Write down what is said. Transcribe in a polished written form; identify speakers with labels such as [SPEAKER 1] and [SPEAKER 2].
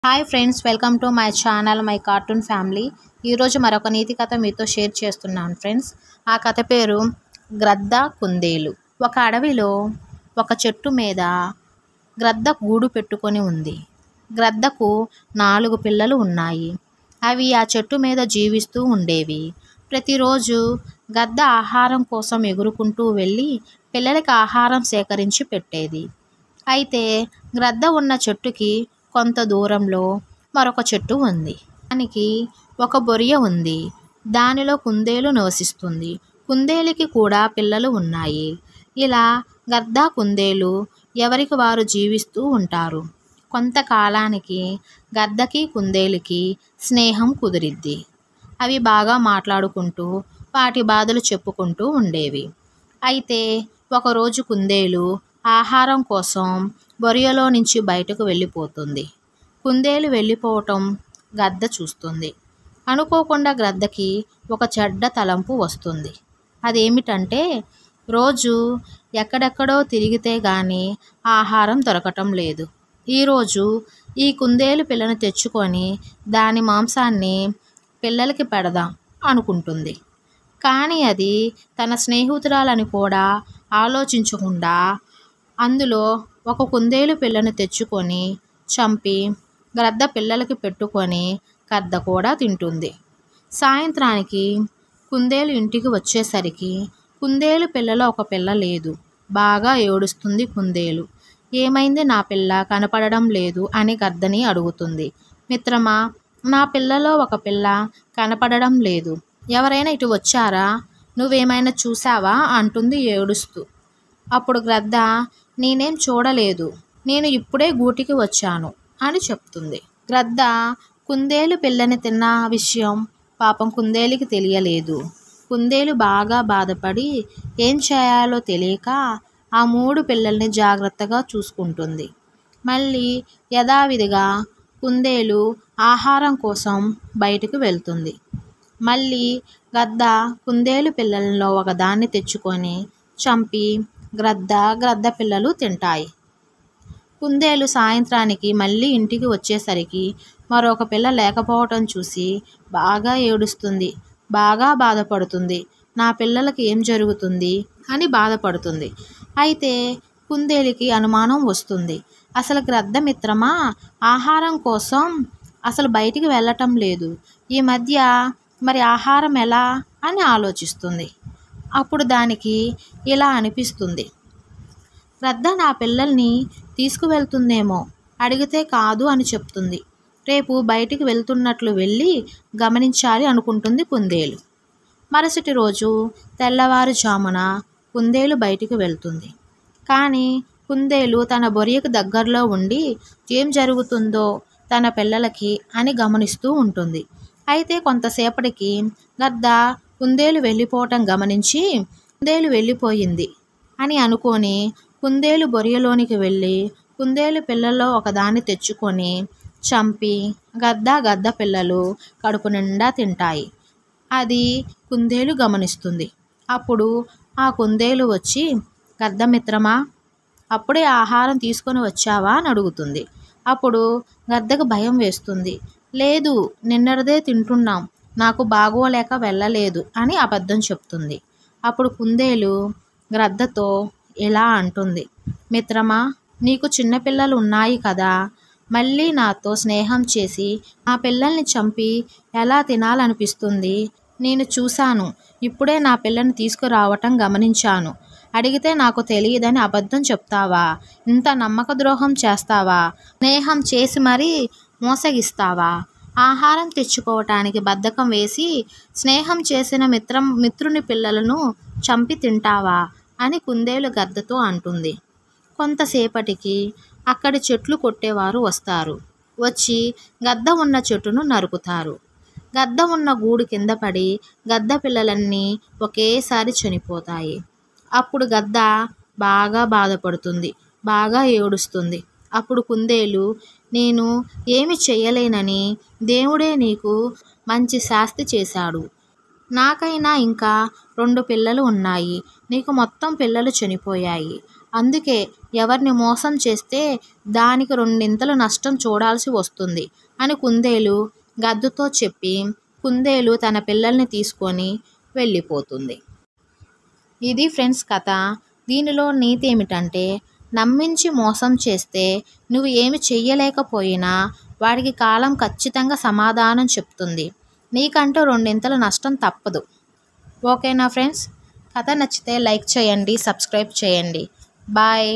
[SPEAKER 1] Hi friends, welcome to my channel my cartoon family. ఈరోజు మరొక నీతి కథ మీతో షేర్ చేస్తున్నాను ఫ్రెండ్స్. ఆ కథ పేరు గ్రద్ద కుందేలు. ఒక అడవిలో ఒక చెట్టు మీద గ్రద్ద గూడు పెట్టుకొని ఉంది. గ్రద్దకు 4 పిల్లలు ఉన్నాయి. అవి ఆ చెట్టు మీద జీవిస్తూ ఉండేవి. ప్రతిరోజు గద్ద ఆహారం కోసం ఎగురుకుంటూ వెళ్ళి పిల్లలకి ఆహారం సేకరించి పెట్టేది. అయితే గ్రద్ద ఉన్న చెట్టుకి కొంత దూరంలో మరొక చెట్టు ఉంది. దానికి ఒక బొరియ ఉంది. దానిలో కుందేలు నివసిస్తుంది. కుందేలుకి కూడా పిల్లలు ఉన్నాయి. ఇలా గద్ద కుందేలు ఎవరికి వారు జీవిస్తూ ఉంటారు. కొంతకాలానికి గద్దకి కుందేలుకి స్నేహం కుదిరిద్ది. అవి బాగా మాట్లాడుకుంటూ వాటి బాధలు చెప్పుకుంటూ ఉండేవి. అయితే ఒకరోజు కుందేలు ఆహారం కోసం బొరియలో నుంచి బయటకు వెళ్ళిపోతుంది. కుందేలు వెళ్ళిపోవటం గద్ద చూస్తుంది. అనుకోకుండా గ్రద్దకి ఒక చెడ్డ తలంపు వస్తుంది. అదేమిటంటే, రోజు ఎక్కడెక్కడో తిరిగితే గాని ఆహారం దొరకటం లేదు. ఈరోజు ఈ కుందేలు పిల్లను తెచ్చుకొని దాని మాంసాన్ని పిల్లలకి పెడదాం అనుకుంటుంది. కానీ అది తన స్నేహితురాలని కూడా ఆలోచించకుండా అందులో ఒక కుందేలు పిల్లను తెచ్చుకొని చంపి గ్రద్ద పిల్లలకి పెట్టుకొని గద్ద కూడా తింటుంది. సాయంత్రానికి కుందేలు ఇంటికి వచ్చేసరికి కుందేలు పిల్లలో ఒక పిల్ల లేదు. బాగా ఏడుస్తుంది కుందేలు. ఏమైంది, నా పిల్ల కనపడడం లేదు అని గద్దని అడుగుతుంది. మిత్రమా, నా పిల్లలో ఒక పిల్ల కనపడడం లేదు. ఎవరైనా ఇటు వచ్చారా? నువ్వేమైనా చూసావా అంటుంది ఏడుస్తూ. అప్పుడు గ్రద్ద, నేనేం చూడలేదు, నేను ఇప్పుడే గూటికి వచ్చాను అని చెప్తుంది. గ్రద్ద కుందేలు పిల్లని తిన్న విషయం పాపం కుందేలుకి తెలియలేదు. కుందేలు బాగా బాధపడి ఏం చేయాలో తెలియక ఆ 3 పిల్లల్ని జాగ్రత్తగా చూసుకుంటుంది. మళ్ళీ యథావిధిగా కుందేలు ఆహారం కోసం బయటకు వెళ్తుంది. మళ్ళీ గద్ద కుందేలు పిల్లల్లో ఒకదాన్ని తెచ్చుకొని చంపి గ్రద్ద పిల్లలు తింటాయి. కుందేలు సాయంత్రానికి మళ్ళీ ఇంటికి వచ్చేసరికి మరొక పిల్ల లేకపోవటం చూసి బాగా ఏడుస్తుంది. బాగా బాధపడుతుంది. నా పిల్లలకి ఏం జరుగుతుంది అని బాధపడుతుంది. అయితే కుందేలుకి అనుమానం వస్తుంది. అసలు గ్రద్ద మిత్రమా ఆహారం కోసం అసలు బయటికి వెళ్ళటం లేదు. ఈ మధ్య మరి ఆహారం ఎలా అని ఆలోచిస్తుంది. అప్పుడు దానికి ఇలా అనిపిస్తుంది, గ్రద్ద నా పిల్లల్ని తీసుకువెళ్తుందేమో, అడిగితే కాదు అని చెప్తుంది. రేపు బయటికి వెళ్తున్నట్లు వెళ్ళి గమనించాలి అనుకుంటుంది కుందేలు. మరుసటి రోజు తెల్లవారుజామున కుందేలు బయటికి వెళ్తుంది. కానీ కుందేలు తన బొరియకు దగ్గరలో ఉండి ఏం జరుగుతుందో తన పిల్లలకి అని గమనిస్తూ ఉంటుంది. అయితే కొంతసేపటికి గద్ద కుందేలు వెళ్ళిపోవటం గమనించి కుందేలు వెళ్ళిపోయింది అని అనుకొని కుందేలు బొరియలోనికి వెళ్ళి కుందేలు పిల్లల్లో ఒకదాన్ని తెచ్చుకొని చంపి గద్ద పిల్లలు కడుపు నిండా తింటాయి. అది కుందేలు గమనిస్తుంది. అప్పుడు ఆ కుందేలు వచ్చి, గద్ద మిత్రమా, అప్పుడే ఆహారం తీసుకొని వచ్చావా అని అడుగుతుంది. అప్పుడు గద్దకు భయం వేస్తుంది. లేదు, నిన్నటిదే తింటున్నాం, నాకు బాగోలేక వెళ్ళలేదు అని అబద్ధం చెప్తుంది. అప్పుడు కుందేలు గ్రద్దతో ఇలా అంటుంది, మిత్రమా, నీకు చిన్నపిల్లలు ఉన్నాయి కదా, మళ్ళీ నాతో స్నేహం చేసి ఆ పిల్లల్ని చంపి ఎలా తినాలనిపిస్తుంది. నేను చూశాను, ఇప్పుడే నా పిల్లని తీసుకురావటం గమనించాను. అడిగితే నాకు తెలియదని అబద్ధం చెప్తావా? ఇంత నమ్మక ద్రోహం చేస్తావా? స్నేహం చేసి మరీ మోసగిస్తావా? ఆహారం తెచ్చుకోవటానికి బద్ధకం వేసి స్నేహం చేసిన మిత్రుని పిల్లలను చంపి తింటావా అని కుందేలు గద్దతో అంటుంది. కొంతసేపటికి అక్కడి చెట్లు కొట్టేవారు వస్తారు. వచ్చి గద్ద ఉన్న చెట్టును నరుకుతారు. గద్ద ఉన్న గూడు కింద పడి గద్ద పిల్లలన్నీ ఒకేసారి చనిపోతాయి. అప్పుడు గద్ద బాగా బాధపడుతుంది. బాగా ఏడుస్తుంది. అప్పుడు కుందేలు, నేను ఏమి చెయ్యలేనని దేవుడే నీకు మంచి శాస్తి చేశాడు. నాకైనా ఇంకా 2 పిల్లలు ఉన్నాయి. నీకు మొత్తం పిల్లలు చనిపోయాయి. అందుకే ఎవరిని మోసం చేస్తే దానికి రెండింతలు నష్టం చూడాల్సి వస్తుంది అని కుందేలు గద్దతో చెప్పి కుందేలు తన పిల్లల్ని తీసుకొని వెళ్ళిపోతుంది. ఇది ఫ్రెండ్స్ కథ. దీనిలో నీతి ఏమిటంటే, నమ్మించి మోసం చేస్తే నువ్వు ఏమి చెయ్యలేకపోయినా వాడికి కాలం ఖచ్చితంగా సమాధానం చెప్తుంది. నీకంటూ రెండింతల నష్టం తప్పదు. ఓకేనా ఫ్రెండ్స్? కథ నచ్చితే లైక్ చేయండి, సబ్స్క్రైబ్ చేయండి. బాయ్.